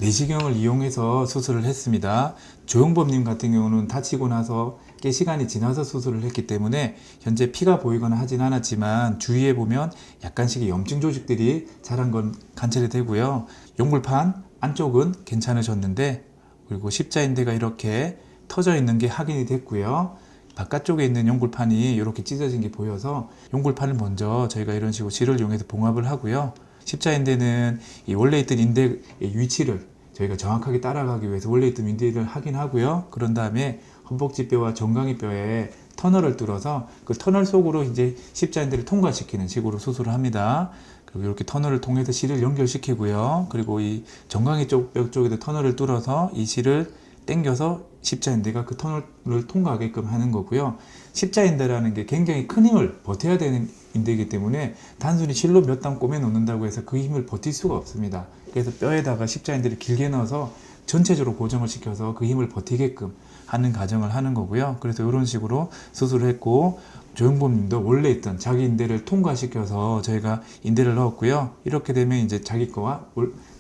내시경을 이용해서 수술을 했습니다. 조영범님 같은 경우는 다치고 나서 꽤 시간이 지나서 수술을 했기 때문에 현재 피가 보이거나 하진 않았지만 주위에 보면 약간씩의 염증 조직들이 자란 건 관찰이 되고요. 용골판 안쪽은 괜찮으셨는데, 그리고 십자인대가 이렇게 터져 있는 게 확인이 됐고요. 바깥쪽에 있는 용골판이 이렇게 찢어진 게 보여서 용골판을 먼저 저희가 이런 식으로 실을 이용해서 봉합을 하고요. 십자인대는 이 원래 있던 인대의 위치를 저희가 정확하게 따라가기 위해서 원래 있던 인대를 확인하고요. 그런 다음에 허벅지뼈와 정강이뼈에 터널을 뚫어서 그 터널 속으로 이제 십자인대를 통과시키는 식으로 수술을 합니다. 그리고 이렇게 터널을 통해서 실을 연결시키고요. 그리고 이 정강이 뼈 쪽에도 터널을 뚫어서 이 실을 당겨서 십자인대가 그 터널을 통과하게끔 하는 거고요. 십자인대라는 게 굉장히 큰 힘을 버텨야 되는 인대이기 때문에 단순히 실로 몇 단 꼬매 놓는다고 해서 그 힘을 버틸 수가 없습니다. 그래서 뼈에다가 십자인대를 길게 넣어서 전체적으로 고정을 시켜서 그 힘을 버티게끔 하는 과정을 하는 거고요. 그래서 이런 식으로 수술을 했고, 조영범 님도 원래 있던 자기 인대를 통과시켜서 저희가 인대를 넣었고요. 이렇게 되면 이제 자기 거와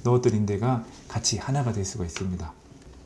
넣었던 인대가 같이 하나가 될 수가 있습니다.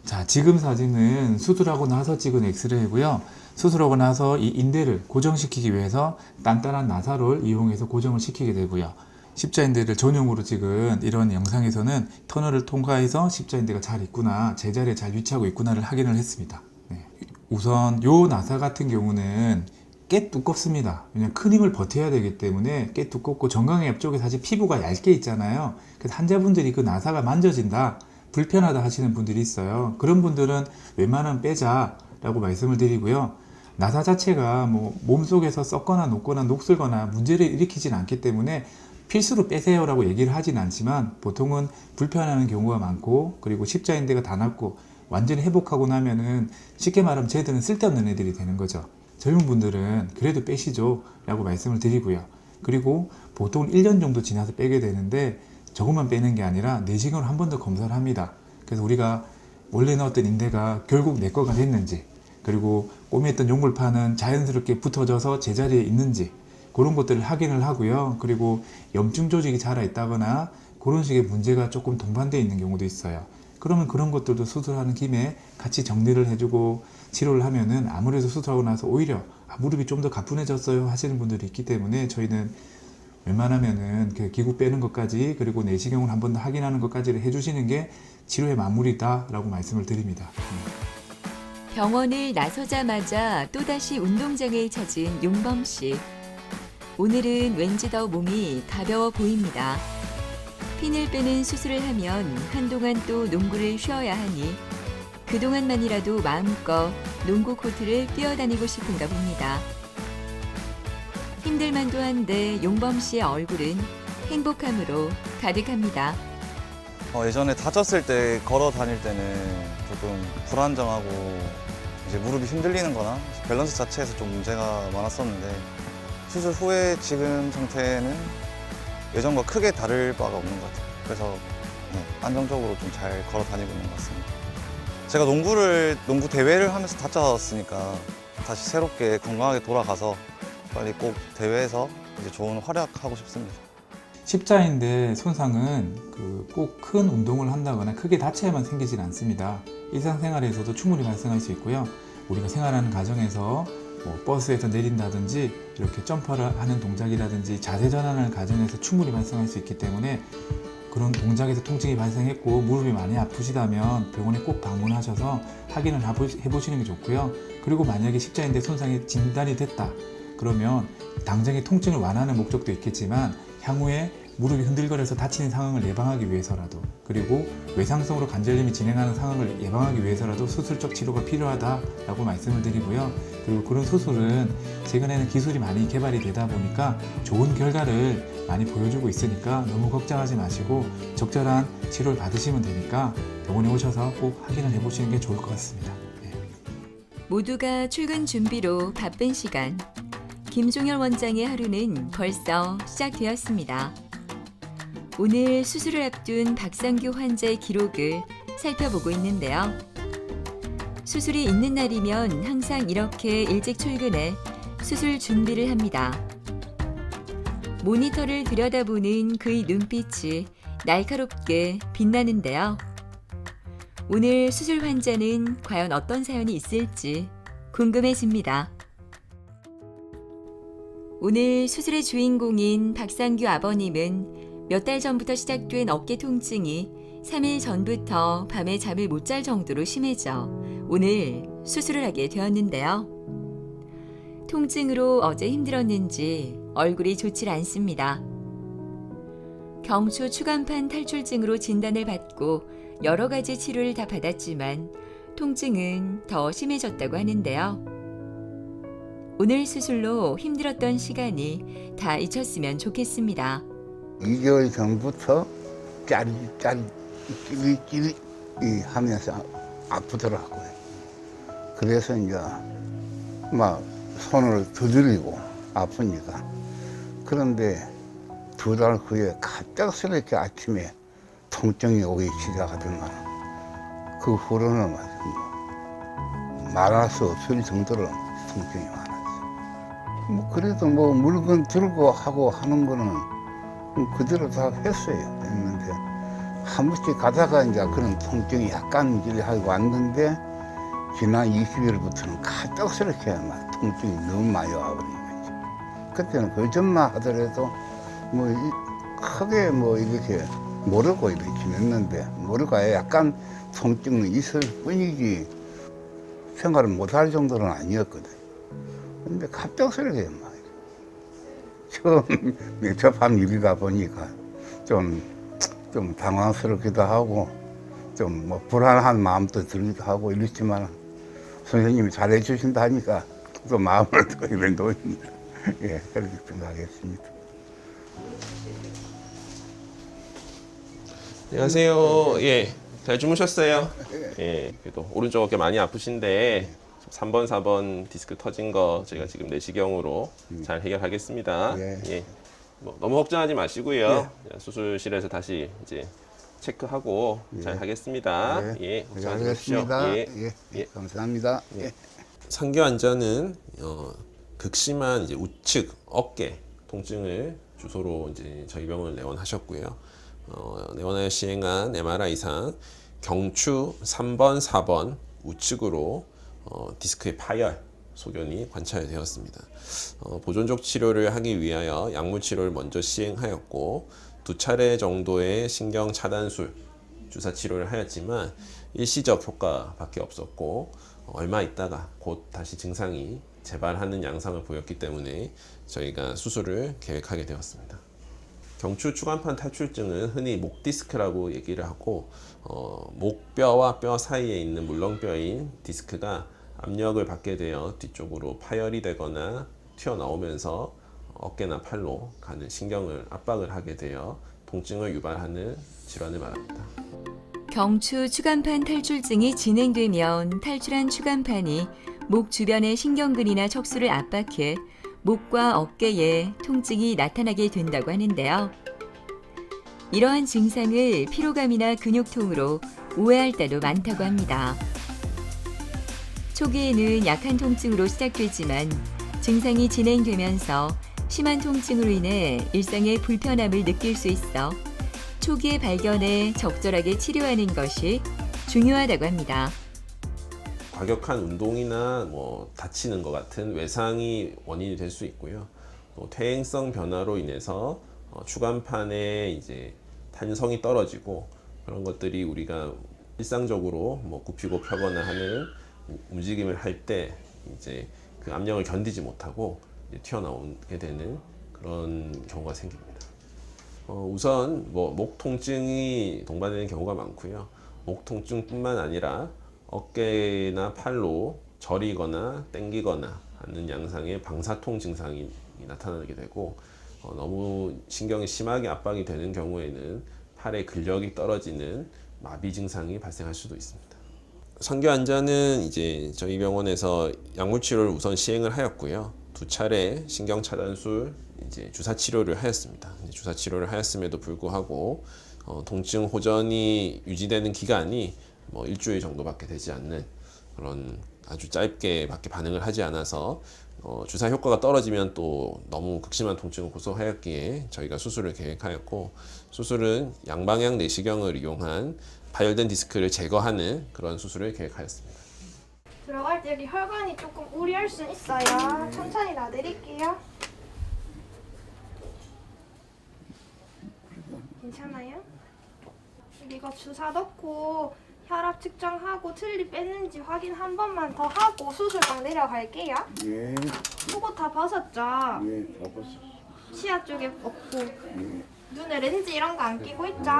자, 지금 사진은 수술하고 나서 찍은 엑스레이고요. 수술하고 나서 이 인대를 고정시키기 위해서 단단한 나사를 이용해서 고정을 시키게 되고요. 십자인대를 전용으로 찍은 이런 영상에서는 터널을 통과해서 십자인대가 잘 있구나, 제자리에 잘 위치하고 있구나를 확인을 했습니다. 네. 우선 요 나사 같은 경우는 꽤 두껍습니다. 왜냐면 큰 힘을 버텨야 되기 때문에 꽤 두껍고, 정강이 옆쪽에 사실 피부가 얇게 있잖아요. 그래서 환자분들이 그 나사가 만져진다, 불편하다 하시는 분들이 있어요. 그런 분들은 웬만하면 빼자라고 말씀을 드리고요. 나사 자체가 뭐 몸속에서 썩거나 녹거나 녹슬거나 문제를 일으키진 않기 때문에 필수로 빼세요라고 얘기를 하진 않지만, 보통은 불편해하는 경우가 많고, 그리고 십자인대가 다 났고 완전히 회복하고 나면은 쉽게 말하면 쟤들은 쓸데없는 애들이 되는 거죠. 젊은 분들은 그래도 빼시죠 라고 말씀을 드리고요. 그리고 보통 1년 정도 지나서 빼게 되는데, 저것만 빼는 게 아니라 내시경을 한 번 더 검사를 합니다. 그래서 우리가 원래 넣었던 인대가 결국 내 거가 됐는지, 그리고 꼬매했던 용골판은 자연스럽게 붙어져서 제자리에 있는지, 그런 것들을 확인을 하고요. 그리고 염증 조직이 자라 있다거나 그런 식의 문제가 조금 동반되어 있는 경우도 있어요. 그러면 그런 것들도 수술하는 김에 같이 정리를 해주고 치료를 하면은, 아무래도 수술하고 나서 오히려 무릎이 좀 더 가뿐해졌어요 하시는 분들이 있기 때문에 저희는 웬만하면은 그 기구 빼는 것까지, 그리고 내시경을 한 번 더 확인하는 것까지를 해주시는 게 치료의 마무리다 라고 말씀을 드립니다. 병원을 나서자마자 또다시 운동장을 찾은 용범 씨. 오늘은 왠지 더 몸이 가벼워 보입니다. 핀을 빼는 수술을 하면 한동안 또 농구를 쉬어야 하니 그동안만이라도 마음껏 농구 코트를 뛰어다니고 싶은가 봅니다. 힘들만도 한데 용범 씨의 얼굴은 행복함으로 가득합니다. 예전에 다쳤을 때 걸어 다닐 때는 조금 불안정하고 이제 무릎이 흔들리는 거나 밸런스 자체에서 좀 문제가 많았었는데, 수술 후에 지금 상태는 예전과 크게 다를 바가 없는 것 같아요. 그래서 안정적으로 좀 잘 걸어 다니고 있는 것 같습니다. 제가 농구 대회를 하면서 다쳤으니까 다시 새롭게 건강하게 돌아가서 빨리 꼭 대회에서 이제 좋은 활약하고 싶습니다. 십자인대 손상은 꼭 큰 운동을 한다거나 크게 다쳐야만 생기진 않습니다. 일상생활에서도 충분히 발생할 수 있고요. 우리가 생활하는 가정에서 뭐 버스에서 내린다든지 이렇게 점퍼를 하는 동작이라든지 자세 전환을 가정에서 충분히 발생할 수 있기 때문에 그런 동작에서 통증이 발생했고 무릎이 많이 아프시다면 병원에 꼭 방문하셔서 확인을 해보시는 게 좋고요. 그리고 만약에 십자인대 손상이 진단이 됐다 그러면 당장의 통증을 완화하는 목적도 있겠지만 향후에 무릎이 흔들거려서 다치는 상황을 예방하기 위해서라도 그리고 외상성으로 관절염이 진행하는 상황을 예방하기 위해서라도 수술적 치료가 필요하다라고 말씀을 드리고요. 그리고 그런 수술은 최근에는 기술이 많이 개발이 되다 보니까 좋은 결과를 많이 보여주고 있으니까 너무 걱정하지 마시고 적절한 치료를 받으시면 되니까 병원에 오셔서 꼭 확인을 해보시는 게 좋을 것 같습니다. 모두가 출근 준비로 바쁜 시간. 김종열 원장의 하루는 벌써 시작되었습니다. 오늘 수술을 앞둔 박상규 환자의 기록을 살펴보고 있는데요. 수술이 있는 날이면 항상 이렇게 일찍 출근해 수술 준비를 합니다. 모니터를 들여다보는 그의 눈빛이 날카롭게 빛나는데요. 오늘 수술 환자는 과연 어떤 사연이 있을지 궁금해집니다. 오늘 수술의 주인공인 박상규 아버님은 몇 달 전부터 시작된 어깨 통증이 3일 전부터 밤에 잠을 못 잘 정도로 심해져 오늘 수술을 하게 되었는데요. 통증으로 어제 힘들었는지 얼굴이 좋질 않습니다. 경추 추간판 탈출증으로 진단을 받고 여러 가지 치료를 다 받았지만 통증은 더 심해졌다고 하는데요. 오늘 수술로 힘들었던 시간이 다 잊혔으면 좋겠습니다. 2개월 전부터 찌릿 하면서 아프더라고요. 그래서 이제 막 손을 두드리고 아프니까. 그런데 2달 후에 갑작스럽게 아침에 통증이 오기 시작하더만 그 후로는 말할 수 없을 정도로 통증이 많았어요. 뭐 그래도 뭐 물건 들고 하고 하는 거는 그대로 다 했어요. 했는데 한 번씩 가다가 이제 그런 통증이 약간 이제 하고 왔는데 지난 20일부터는 갑작스럽게 막 통증이 너무 많이 와버린 거지. 그때는 거짓말 하더라도 뭐 크게 뭐 이렇게 모르고 이렇게 지냈는데 모르고 약간 통증은 있을 뿐이지 생활을 못할 정도는 아니었거든. 근데 갑작스럽게 막 처음 접한 일이다 보니까 좀 당황스럽기도 하고 좀 뭐 불안한 마음도 들기도 하고 이랬지만 선생님이 잘해 주신다 하니까 또 마음을 또 이래 놓습니다. 예, 그렇게 생각하겠습니다. 안녕하세요. 예, 잘 주무셨어요? 예, 그래도 오른쪽 어깨 많이 아프신데 3번, 4번 디스크 터진 거 저희가 지금 내시경으로 잘 해결하겠습니다. 예, 뭐 너무 걱정하지 마시고요. 수술실에서 다시 이제 체크하고 잘 하겠습니다. 예, 걱정하지 마십시오. 알겠습니다. 예, 감사합니다. 상규 환자는 극심한 이제 우측 어깨 통증을 주소로 이제 저희 병원을 내원하셨고요. 내원하여 시행한 MRI상 경추 3번, 4번 우측으로 디스크의 파열 소견이 관찰되었습니다. 보존적 치료를 하기 위하여 약물 치료를 먼저 시행하였고 2차례 정도의 신경 차단술 주사 치료를 하였지만 일시적 효과밖에 없었고 얼마 있다가 곧 다시 증상이 재발하는 양상을 보였기 때문에 저희가 수술을 계획하게 되었습니다. 경추 추간판 탈출증은 흔히 목 디스크라고 얘기를 하고 목뼈와 뼈 사이에 있는 물렁뼈인 디스크가 압력을 받게 되어 뒤쪽으로 파열이 되거나 튀어나오면서 어깨나 팔로 가는 신경을 압박을 하게 되어 통증을 유발하는 질환을 말합니다. 경추 추간판 탈출증이 진행되면 탈출한 추간판이 목 주변의 신경근이나 척수를 압박해 목과 어깨에 통증이 나타나게 된다고 하는데요. 이러한 증상을 피로감이나 근육통으로 오해할 때도 많다고 합니다. 초기에는 약한 통증으로 시작되지만 증상이 진행되면서 심한 통증으로 인해 일상의 불편함을 느낄 수 있어 초기의 발견에 적절하게 치료하는 것이 중요하다고 합니다. 과격한 운동이나 다치는 것 같은 외상이 원인이 될 수 있고요. 또 퇴행성 변화로 인해서 추간판에 이제 탄성이 떨어지고 그런 것들이 우리가 일상적으로 굽히고 펴거나 하는 움직임을 할 때 이제 그 압력을 견디지 못하고 이제 튀어나오게 되는 그런 경우가 생깁니다. 우선 목 통증이 동반되는 경우가 많고요. 목 통증뿐만 아니라 어깨나 팔로 저리거나 당기거나 하는 양상의 방사통 증상이 나타나게 되고 너무 신경이 심하게 압박이 되는 경우에는 팔의 근력이 떨어지는 마비 증상이 발생할 수도 있습니다. 선교 환자는 이제 저희 병원에서 약물 치료를 우선 시행을 하였고요. 2차례 신경 차단술 이제 주사 치료를 하였습니다. 주사 치료를 하였음에도 불구하고 통증 호전이 유지되는 기간이 일주일 정도밖에 되지 않는 그런 아주 짧게밖에 반응을 하지 않아서 주사 효과가 떨어지면 또 너무 극심한 통증을 고소하였기에 저희가 수술을 계획하였고, 수술은 양방향 내시경을 이용한 파열된 디스크를 제거하는 그런 수술을 계획하였습니다. 들어갈 때 여기 혈관이 조금 우려할 수 있어요. 천천히 놔드릴게요. 괜찮아요? 이거 주사 넣고 혈압 측정하고 틀니 뺐는지 확인 한 번만 더 하고 수술방 내려갈게요. 예, 속옷 다 벗었죠? 예, 다 봤어. 치아 쪽에 없고 예, 눈에 렌즈 이런 거 안 끼고 있죠?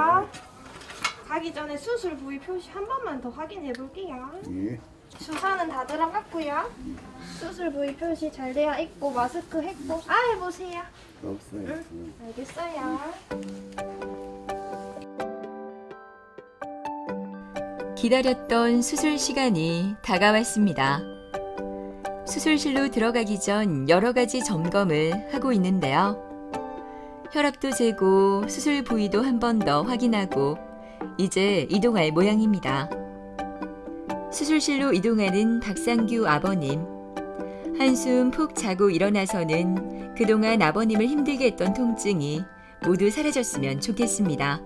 가기 전에 수술 부위 표시 한 번만 더 확인해 볼게요. 예. 주사는 다 들어갔고요. 수술 부위 표시 잘 되어 있고 마스크 했고 해보세요. 없어요. 알겠어요. 기다렸던 수술 시간이 다가왔습니다. 수술실로 들어가기 전 여러 가지 점검을 하고 있는데요. 혈압도 재고 수술 부위도 한 번 더 확인하고 이제 이동할 모양입니다. 수술실로 이동하는 박상규 아버님. 한숨 푹 자고 일어나서는 그동안 아버님을 힘들게 했던 통증이 모두 사라졌으면 좋겠습니다.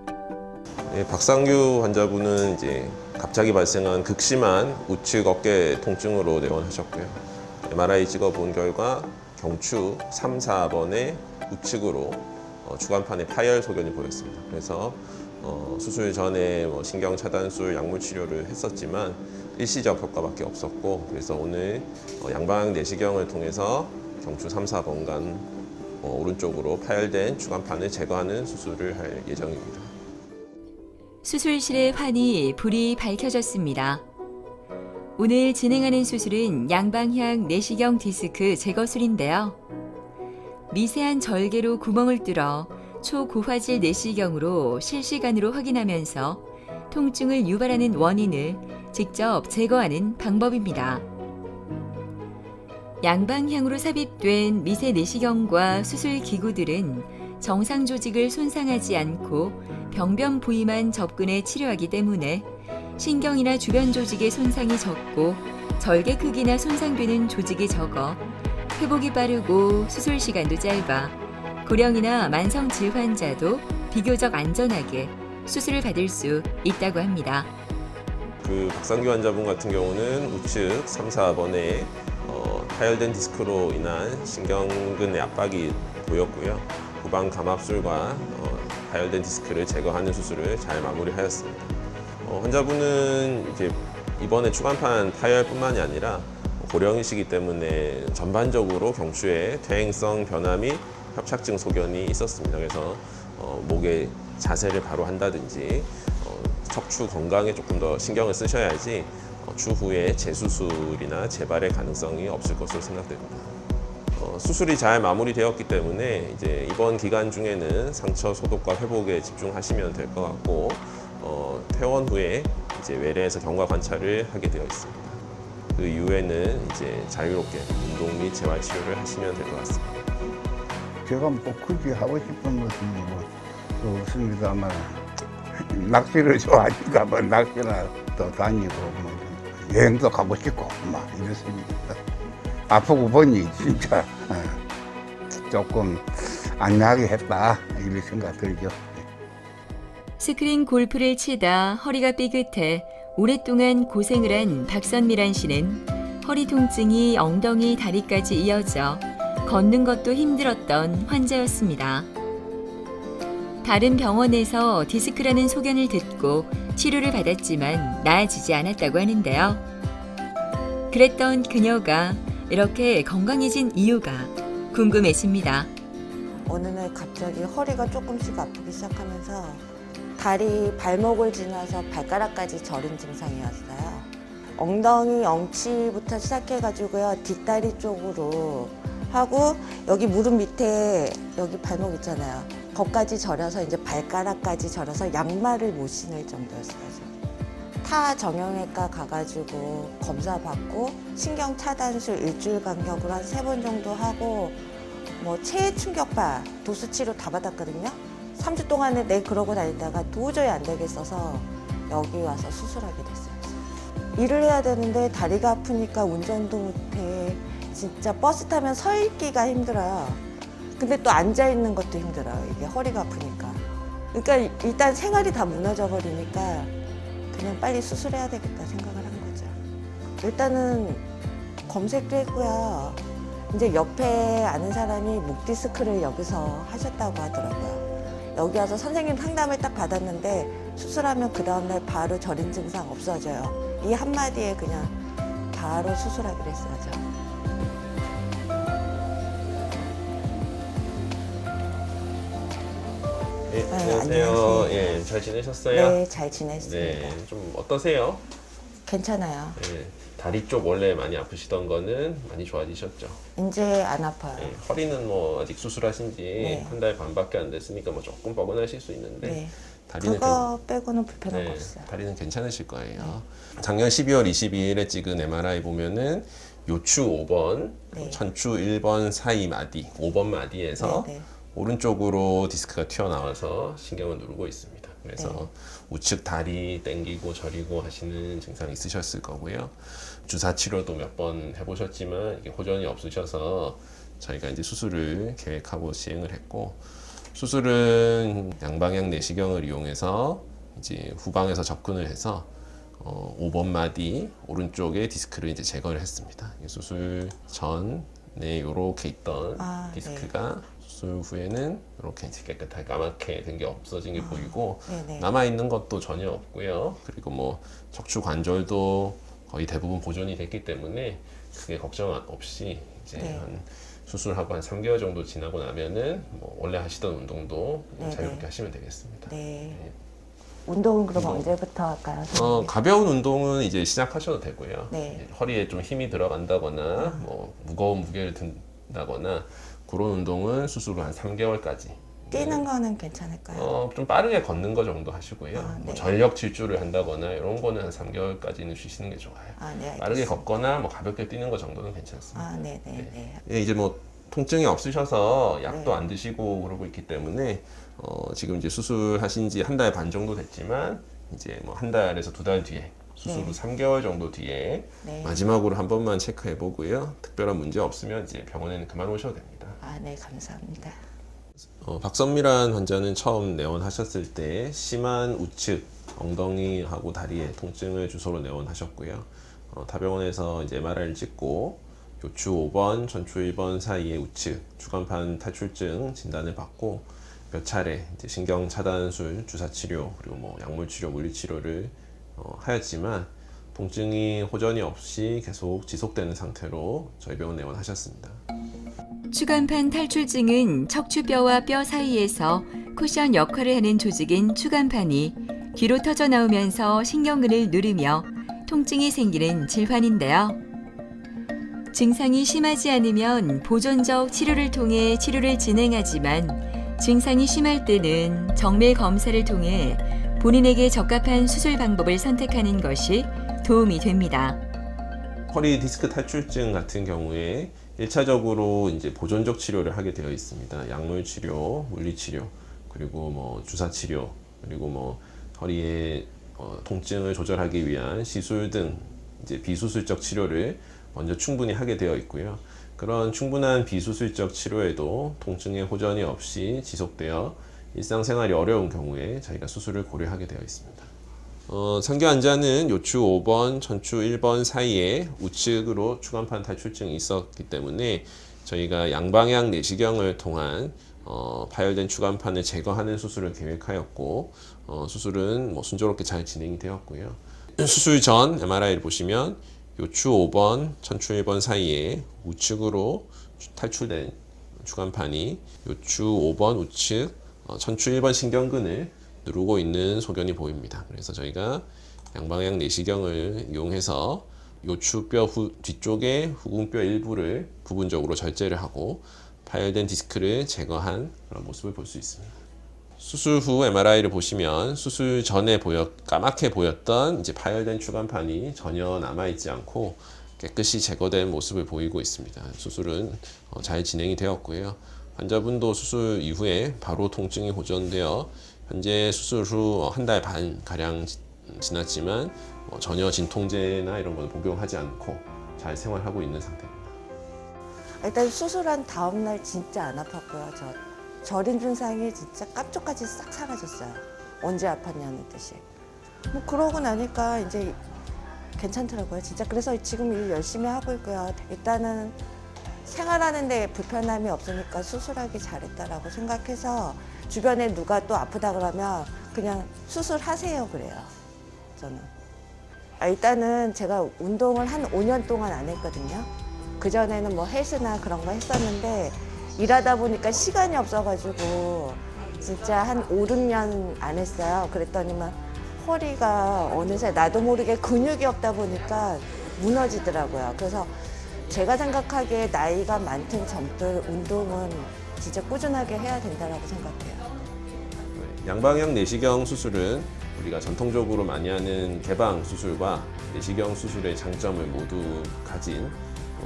네, 박상규 환자분은 이제 갑자기 발생한 극심한 우측 어깨 통증으로 내원하셨고요. MRI 찍어본 결과 경추 3, 4번의 우측으로 주간판에 파열 소견이 보였습니다. 그래서 수술 전에 신경 차단술, 약물 치료를 했었지만 일시적 효과밖에 없었고, 그래서 오늘 양방 내시경을 통해서 경추 3, 4번간 오른쪽으로 파열된 주간판을 제거하는 수술을 할 예정입니다. 수술실의 환히 불이 밝혀졌습니다. 오늘 진행하는 수술은 양방향 내시경 디스크 제거술인데요. 미세한 절개로 구멍을 뚫어 초고화질 내시경으로 실시간으로 확인하면서 통증을 유발하는 원인을 직접 제거하는 방법입니다. 양방향으로 삽입된 미세 내시경과 수술 기구들은 정상 조직을 손상하지 않고 병변 부위만 접근해 치료하기 때문에 신경이나 주변 조직의 손상이 적고 절개 크기나 손상되는 조직이 적어 회복이 빠르고 수술 시간도 짧아 고령이나 만성 질 환자도 비교적 안전하게 수술을 받을 수 있다고 합니다. 그 박상규 환자분 같은 경우는 우측 3, 4번에 파열된 디스크로 인한 신경근의 압박이 보였고요. 후방 감압술과 파열된 디스크를 제거하는 수술을 잘 마무리하였습니다. 환자분은 이제 이번에 추간판 파열뿐만이 아니라 고령이시기 때문에 전반적으로 경추에 퇴행성 변화 및 협착증 소견이 있었습니다. 그래서 목의 자세를 바로 한다든지 척추 건강에 조금 더 신경을 쓰셔야지 추후에 재수술이나 재발의 가능성이 없을 것으로 생각됩니다. 수술이 잘 마무리되었기 때문에 이제 이번 기간 중에는 상처 소독과 회복에 집중하시면 될 것 같고 퇴원 후에 이제 외래에서 경과 관찰을 하게 되어 있습니다. 그 이후에는 이제 자유롭게 운동 및 재활 치료를 하시면 될 것 같습니다. 제가 뭐 굳이 하고 싶은 것은 뭐 없습니다만 낚시를 좋아하니까 뭐 낚시나 또 다니고 뭐 여행도 가고 싶고 막 이렇습니다. 아프고 보니 진짜 조금 안나하게 했다 이런 생각 들죠. 스크린 골프를 치다 허리가 삐끗해 오랫동안 고생을 한 박선미란 씨는 허리 통증이 엉덩이 다리까지 이어져 걷는 것도 힘들었던 환자였습니다. 다른 병원에서 디스크라는 소견을 듣고 치료를 받았지만 나아지지 않았다고 하는데요. 그랬던 그녀가 이렇게 건강해진 이유가 궁금해집니다. 어느 날 갑자기 허리가 조금씩 아프기 시작하면서 다리 발목을 지나서 발가락까지 저린 증상이었어요. 엉덩이 엉치부터 시작해가지고요. 뒷다리 쪽으로 하고 여기 무릎 밑에 여기 발목 있잖아요. 거기까지 저려서 이제 발가락까지 저려서 양말을 못 신을 정도였어요. 타 정형외과 가가지고 검사 받고 신경 차단술 일주일 간격으로 한 3번 정도 하고 뭐 체해 충격파 도수 치료 다 받았거든요. 3주 동안에 그러고 다니다가 도저히 안 되겠어서 여기 와서 수술하게 됐어요. 일을 해야 되는데 다리가 아프니까 운전도 못해. 진짜 버스 타면 서 있기가 힘들어요. 근데 또 앉아 있는 것도 힘들어요. 이게 허리가 아프니까. 그러니까 일단 생활이 다 무너져 버리니까 그냥 빨리 수술해야 되겠다 생각을 한 거죠. 일단은 검색도 했고요. 이제 옆에 아는 사람이 목 디스크를 여기서 하셨다고 하더라고요. 여기 와서 선생님 상담을 딱 받았는데 수술하면 그 다음날 바로 저린 증상 없어져요. 이 한마디에 그냥 바로 수술하기로 했어요. 저. 네, 안녕하세요. 안녕하세요. 예, 잘 지내셨어요? 네, 잘 지냈습니다. 네, 좀 어떠세요? 괜찮아요. 네, 다리 쪽 원래 많이 아프시던 거는 많이 좋아지셨죠? 이제 안 아파요. 네, 허리는 뭐 아직 수술하신 지 네. 한 달 반밖에 안 됐으니까 뭐 조금 뻐근하실 수 있는데 네. 다리는 그거 빼고는 불편한 거 네, 없어요. 다리는 괜찮으실 거예요. 작년 12월 22일에 찍은 MRI 보면은 요추 5번, 네. 천추 1번 사이 마디, 5번 마디에서 네, 네. 오른쪽으로 디스크가 튀어나와서 신경을 누르고 있습니다. 그래서 네. 우측 다리 땡기고 저리고 하시는 증상이 있으셨을 거고요. 주사 치료도 몇 번 해보셨지만 이게 호전이 없으셔서 저희가 이제 수술을 계획하고 시행을 했고, 수술은 양방향 내시경을 이용해서 이제 후방에서 접근을 해서 5번 마디 오른쪽에 디스크를 이제 제거를 했습니다. 수술 전에 이렇게 있던 디스크가 수술 후에는 이렇게 이제 깨끗하게 까맣게 된 게 없어진 게 보이고, 네네. 남아 있는 것도 전혀 없고요. 그리고 뭐 척추 관절도 거의 대부분 보존이 됐기 때문에 크게 걱정 없이 이제 네. 한 수술하고 한 3개월 정도 지나고 나면은 뭐 원래 하시던 운동도 네네. 자유롭게 하시면 되겠습니다. 네. 네. 운동은 그럼 운동. 언제부터 할까요? 선생님? 가벼운 운동은 이제 시작하셔도 되고요. 네. 허리에 좀 힘이 들어간다거나 뭐 무거운 무게를 든다거나 그런 운동은 수술 후 한 3개월까지. 뛰는 거는 괜찮을까요? 좀 빠르게 걷는 거 정도 하시고요. 네. 뭐 전력 질주를 한다거나 이런 거는 한 3개월까지는 쉬시는 게 좋아요. 네, 알겠습니다. 빠르게 걷거나 뭐 가볍게 뛰는 거 정도는 괜찮습니다. 네네. 예, 이제 뭐 통증이 없으셔서 약도 네. 안 드시고 그러고 있기 때문에 지금 이제 수술하신 지 한 달 반 정도 됐지만 이제 뭐 한 달에서 2달 뒤에 수술 후 네. 3개월 정도 뒤에 네. 마지막으로 한 번만 체크해 보고요. 특별한 문제 없으면 이제 병원에는 그만 오셔도 됩니다. 네, 감사합니다. 박선미란 환자는 처음 내원하셨을 때 심한 우측 엉덩이하고 다리에 통증을 주소로 내원하셨고요. 타병원에서 이제 MRI를 찍고 요추 5번, 전추 1번 사이의 우측 추간판 탈출증 진단을 받고 몇 차례 이제 신경 차단술, 주사 치료, 그리고 뭐 약물 치료, 물리 치료를 하였지만 통증이 호전이 없이 계속 지속되는 상태로 저희 병원 내원하셨습니다. 추간판 탈출증은 척추뼈와 뼈 사이에서 쿠션 역할을 하는 조직인 추간판이 뒤로 터져 나오면서 신경근을 누르며 통증이 생기는 질환인데요. 증상이 심하지 않으면 보존적 치료를 통해 치료를 진행하지만 증상이 심할 때는 정밀 검사를 통해 본인에게 적합한 수술 방법을 선택하는 것이 도움이 됩니다. 허리 디스크 탈출증 같은 경우에 1차적으로 이제 보존적 치료를 하게 되어 있습니다. 약물 치료, 물리 치료, 그리고 뭐 주사 치료, 그리고 뭐 허리의 통증을 조절하기 위한 시술 등 이제 비수술적 치료를 먼저 충분히 하게 되어 있고요. 그런 충분한 비수술적 치료에도 통증의 호전이 없이 지속되어 일상생활이 어려운 경우에 저희가 수술을 고려하게 되어 있습니다. 상교 환자는 요추 5번, 천추 1번 사이에 우측으로 추간판 탈출증이 있었기 때문에 저희가 양방향 내시경을 통한 파열된 추간판을 제거하는 수술을 계획하였고 수술은 뭐 순조롭게 잘 진행이 되었고요. 수술 전 MRI를 보시면 요추 5번, 천추 1번 사이에 우측으로 탈출된 추간판이 요추 5번 우측, 천추 1번 신경근을 누르고 있는 소견이 보입니다. 그래서 저희가 양방향 내시경을 이용해서 요추뼈 뒤쪽의 후궁뼈 일부를 부분적으로 절제를 하고 파열된 디스크를 제거한 그런 모습을 볼 수 있습니다. 수술 후 MRI를 보시면 수술 전에 까맣게 보였던 이제 파열된 추간판이 전혀 남아있지 않고 깨끗이 제거된 모습을 보이고 있습니다. 수술은 잘 진행이 되었고요. 환자분도 수술 이후에 바로 통증이 호전되어 현재 수술 후 한 달 반 가량 지났지만 전혀 진통제나 이런 걸 복용하지 않고 잘 생활하고 있는 상태입니다. 일단 수술한 다음 날 진짜 안 아팠고요. 저린 증상이 진짜 깜짝까지 싹 사라졌어요. 언제 아팠냐는 듯이. 뭐 그러고 나니까 이제 괜찮더라고요. 진짜 그래서 지금 일 열심히 하고 있고요. 일단은 생활하는데 불편함이 없으니까 수술하기 잘했다라고 생각해서 주변에 누가 또 아프다 그러면 그냥 수술하세요 그래요. 저는. 일단은 제가 운동을 한 5년 동안 안 했거든요. 그전에는 뭐 헬스나 그런 거 했었는데 일하다 보니까 시간이 없어가지고 진짜 한 5, 6년 안 했어요. 그랬더니만 허리가 어느새 나도 모르게 근육이 없다 보니까 무너지더라고요. 그래서 제가 생각하기에 나이가 많든 젊든 운동은 진짜 꾸준하게 해야 된다고 생각해요. 양방향 내시경 수술은 우리가 전통적으로 많이 하는 개방 수술과 내시경 수술의 장점을 모두 가진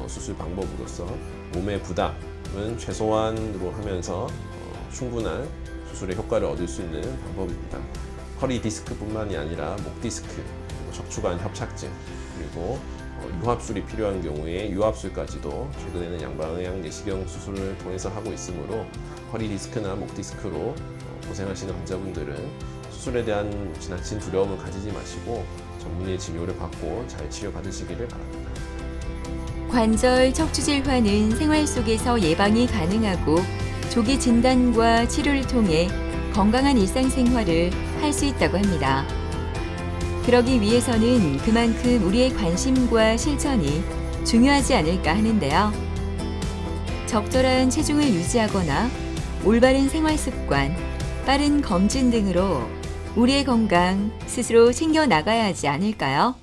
수술 방법으로서 몸의 부담은 최소한으로 하면서 충분한 수술의 효과를 얻을 수 있는 방법입니다. 허리 디스크뿐만이 아니라 목 디스크, 그리고 척추관 협착증, 그리고 유합술이 필요한 경우에 유합술까지도 최근에는 양방향 내시경 수술을 통해서 하고 있으므로 허리 디스크나 목 디스크로 고생하시는 환자분들은 수술에 대한 지나친 두려움을 가지지 마시고 전문의의 진료를 받고 잘 치료받으시기를 바랍니다. 관절 척추 질환은 생활 속에서 예방이 가능하고 조기 진단과 치료를 통해 건강한 일상생활을 할 수 있다고 합니다. 그러기 위해서는 그만큼 우리의 관심과 실천이 중요하지 않을까 하는데요. 적절한 체중을 유지하거나 올바른 생활 습관, 빠른 검진 등으로 우리의 건강 스스로 챙겨 나가야 하지 않을까요?